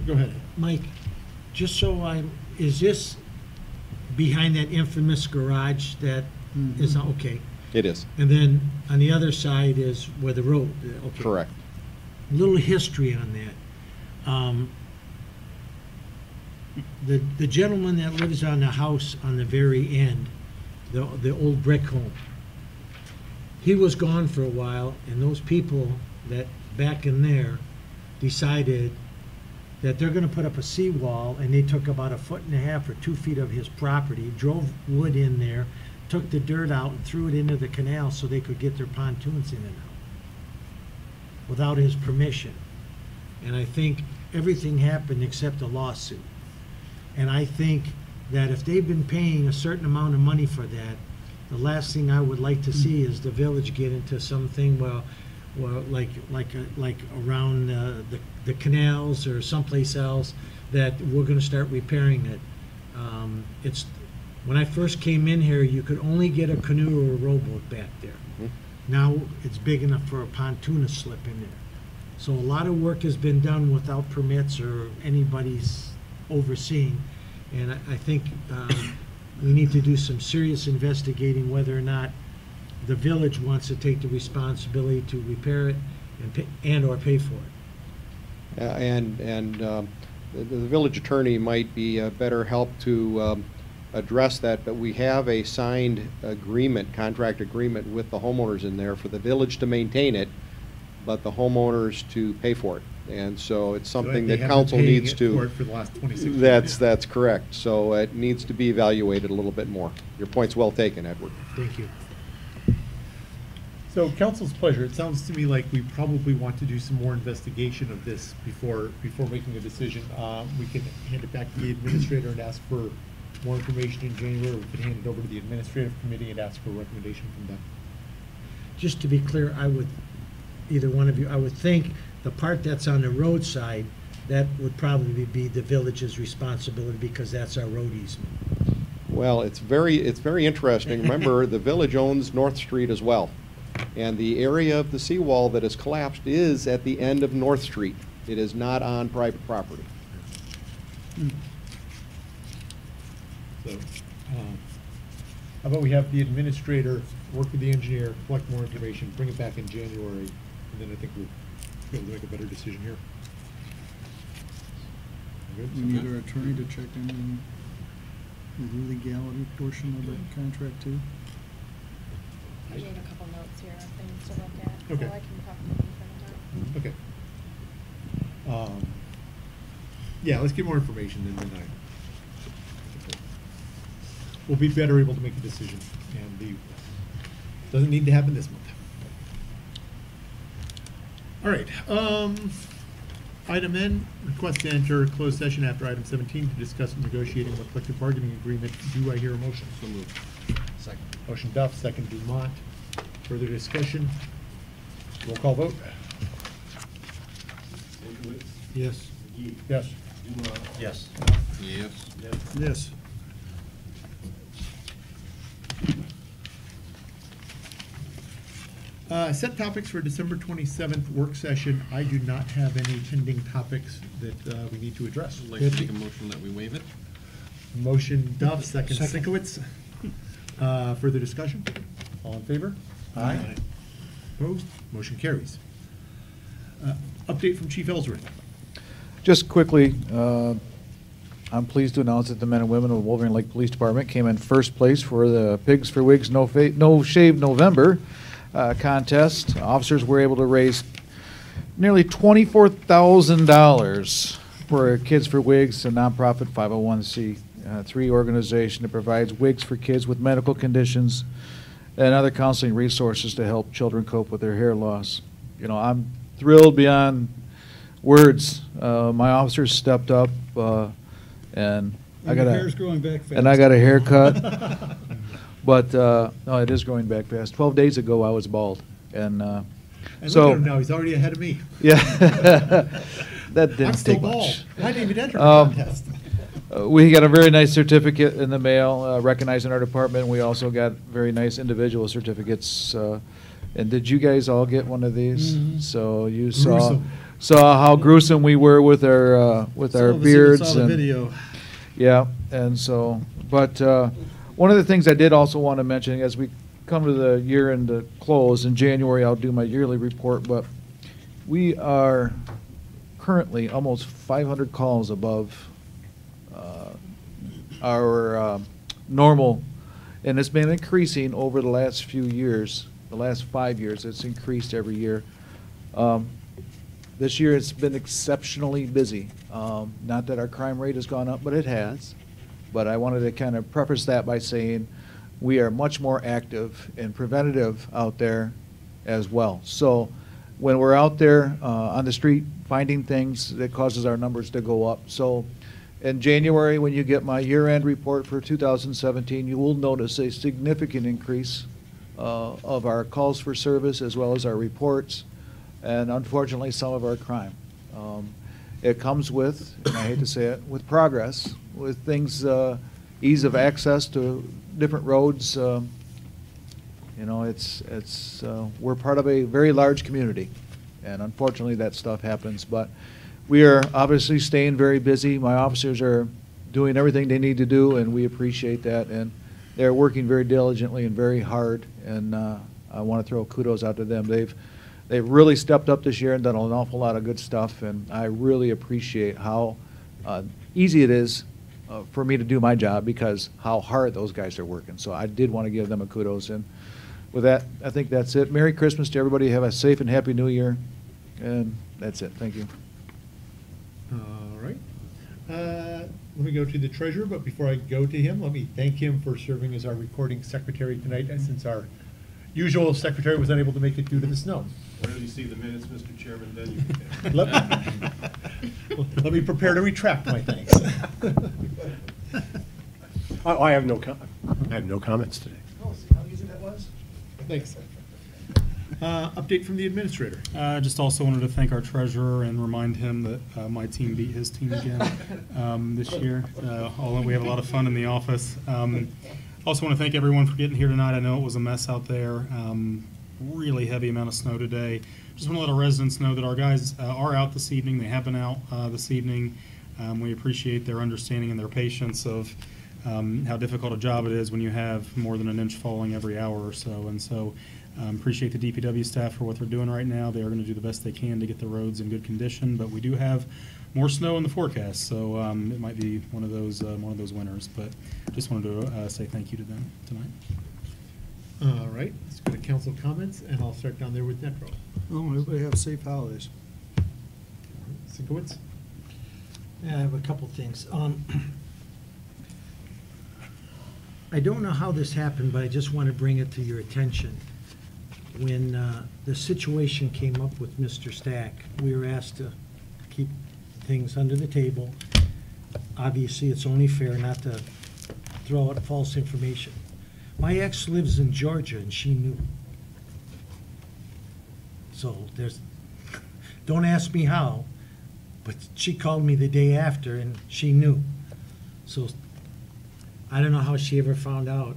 Go ahead. Mike, just so is this behind that infamous garage that is, okay? It is. And then on the other side is where the road, okay. Correct. A little history on that. The gentleman that lives on the house on the very end, the old brick home, he was gone for a while, and those people that back in there decided that they're going to put up a seawall, and they took about 1.5 feet or 2 feet of his property, drove wood in there, took the dirt out and threw it into the canal so they could get their pontoons in and out without his permission. And I think everything happened except a lawsuit. And I think that if they've been paying a certain amount of money for that, the last thing I would like to see is the village get into something like around the canals or someplace else that we're going to start repairing it. It's when I first came in here, you could only get a canoe or a rowboat back there. Now it's big enough for a pontoon to slip in there. So a lot of work has been done without permits or anybody's overseeing, and I think we need to do some serious investigating whether or not the village wants to take the responsibility to repair it and or pay for it. The village attorney might be better help to address that, but we have a signed agreement, contract agreement with the homeowners in there for the village to maintain it, but the homeowners to pay for it. And so it's something They that have been council paying needs it to. for it for the last 26 years. That's correct. So it needs to be evaluated a little bit more. Your point's well taken, Edward. Thank you. So council's pleasure, it sounds to me like we probably want to do some more investigation of this before making a decision. We can hand it back to the administrator and ask for more information in January. We could hand it over to the administrative committee and ask for a recommendation from them. Just to be clear, either one of you, I would think the part that's on the roadside, that would probably be the village's responsibility because that's our road easement. Well, it's very interesting. Remember, the village owns North Street as well. And the area of the seawall that has collapsed is at the end of North Street. It is not on private property. So, how about we have the administrator work with the engineer, collect more information, bring it back in January, and then I think we'll be able to make a better decision here. Good? We need our attorney to check in the legality portion of the contract too. I made a couple notes here of things to look at, Okay. so I can talk to them from the top. Okay. Yeah, let's get more information and then we'll be better able to make a decision, and doesn't need to happen this month. All right, item N, request to enter closed session after item 17 to discuss negotiating a collective bargaining agreement. Do I hear a motion? So moved. Second. Motion Duff, second Dumont. Further discussion? Roll call vote. Yes. Yes. Yes. Yes. Yes. Set topics for December 27th work session. I do not have any pending topics that we need to address. I'd like to make a motion that we waive it. Motion Duff, second Second. Sikowitz. Further discussion? All in favor? Aye. Opposed? Motion carries. Update from Chief Ellsworth. Just quickly, I'm pleased to announce that the men and women of the Wolverine Lake Police Department came in first place for the Pigs for Wigs No Shave November contest. Officers were able to raise nearly $24,000 for Kids for Wigs, a nonprofit 501c3 organization that provides wigs for kids with medical conditions and other counseling resources to help children cope with their hair loss. You know, I'm thrilled beyond words. My officers stepped up, and I got Your hair's growing back fast. and I got a haircut. But no, it is growing back fast. 12 days ago, I was bald, and And so look at him now, he's already ahead of me. yeah, that didn't I'm still take bald. much. I didn't even enter the Um, contest. We got a very nice certificate in the mail recognizing our department. We also got very nice individual certificates. And did you guys all get one of these? Mhm. So you Gruesome. saw how gruesome we were with our beards Saw the and video. yeah, and so but one of the things I did also want to mention as we come to the year-end close in January, I'll do my yearly report. But we are currently almost 500 calls above our normal, and it's been increasing over the last few years. The last 5 years, it's increased every year. This year, it's been exceptionally busy. Not that our crime rate has gone up, but it has. But I wanted to kind of preface that by saying we are much more active and preventative out there as well. So when we're out there on the street finding things, that causes our numbers to go up. So in January, when you get my year-end report for 2017, you will notice a significant increase of our calls for service as well as our reports, and unfortunately some of our crime. It comes with, and I hate to say it, with progress, with things, ease of access to different roads. You know, we're part of a very large community, and unfortunately that stuff happens. But we are obviously staying very busy. My officers are doing everything they need to do, and we appreciate that. And they're working very diligently and very hard, and I want to throw kudos out to them. They've really stepped up this year and done an awful lot of good stuff, and I really appreciate how easy it is for me to do my job because how hard those guys are working. So I did want to give them a kudos. And with that, I think that's it. Merry Christmas to everybody. Have a safe and happy New Year. And that's it. Thank you. All right. Let me go to the treasurer, but before I go to him, let me thank him for serving as our recording secretary tonight, since our usual secretary was unable to make it due to the snow. Where do you see the minutes, Mr. Chairman, then you can. Let me prepare to retract my thanks. I have no comments today. Oh, see how easy that was? Thanks. Update from the administrator. Just also wanted to thank our treasurer and remind him that my team beat his team again this year. Although we have a lot of fun in the office. Also want to thank everyone for getting here tonight. I know it was a mess out there. Really heavy amount of snow today. Just want to let our residents know that our guys are out this evening. They have been out this evening. We appreciate their understanding and their patience of how difficult a job it is when you have more than an inch falling every hour or so. And so appreciate the DPW staff for what they're doing right now. They are going to do the best they can to get the roads in good condition, but we do have more snow in the forecast, so it might be one of those winters. But just wanted to say thank you to them tonight. All right, let's go to council comments, and I'll start down there with Netro. Oh, everybody have safe holidays. Sinkowitz? Yeah, I have a couple things. I don't know how this happened, but I just want to bring it to your attention. When the situation came up with Mr. Stack, we were asked to keep things under the table. Obviously, it's only fair not to throw out false information. My ex lives in Georgia, and she knew. So don't ask me how, but she called me the day after, and she knew. So I don't know how she ever found out.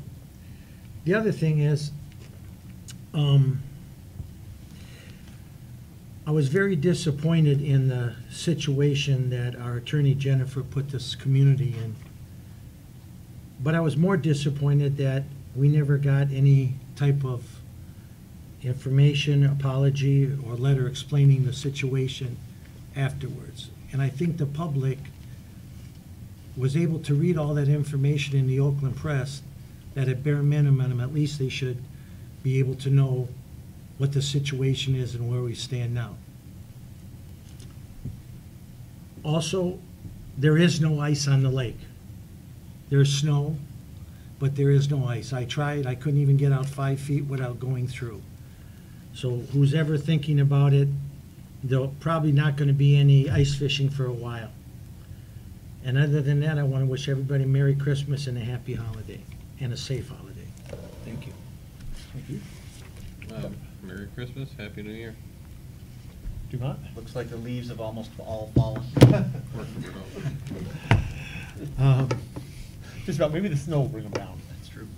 The other thing is, I was very disappointed in the situation that our attorney Jennifer put this community in. But I was more disappointed that we never got any type of information, apology, or letter explaining the situation afterwards. And I think the public was able to read all that information in the Oakland Press, that at bare minimum, at least they should be able to know what the situation is and where we stand now. Also, there is no ice on the lake. There's snow, but there is no ice. I tried, I couldn't even get out 5 feet without going through. So who's ever thinking about it, there'll probably not going to be any ice fishing for a while. And other than that, I want to wish everybody Merry Christmas and a happy holiday, and a safe holiday. Thank you. Thank you. Merry Christmas, Happy New Year. Dumont? Looks like the leaves have almost all fallen. Just about, maybe the snow will bring them down. That's true.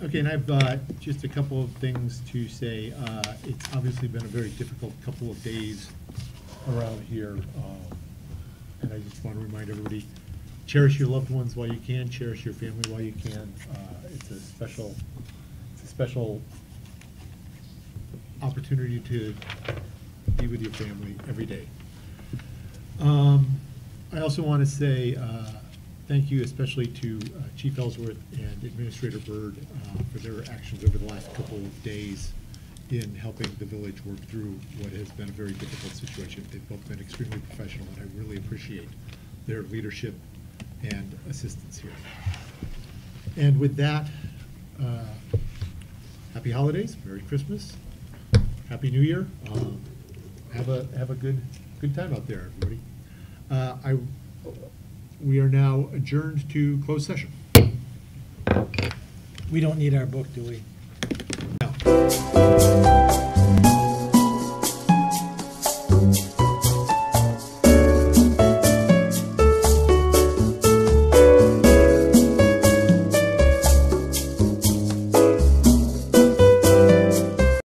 Okay, and I've just a couple of things to say. It's obviously been a very difficult couple of days around here. And I just want to remind everybody, cherish your loved ones while you can, cherish your family while you can. It's a special opportunity to be with your family every day. I also want to say thank you especially to Chief Ellsworth and Administrator Byrd for their actions over the last couple of days in helping the village work through what has been a very difficult situation. They've both been extremely professional, and I really appreciate their leadership and assistance here. And with that, happy holidays, Merry Christmas, Happy New Year. Have a good time out there, everybody. We are now adjourned to closed session. We don't need our book, do we?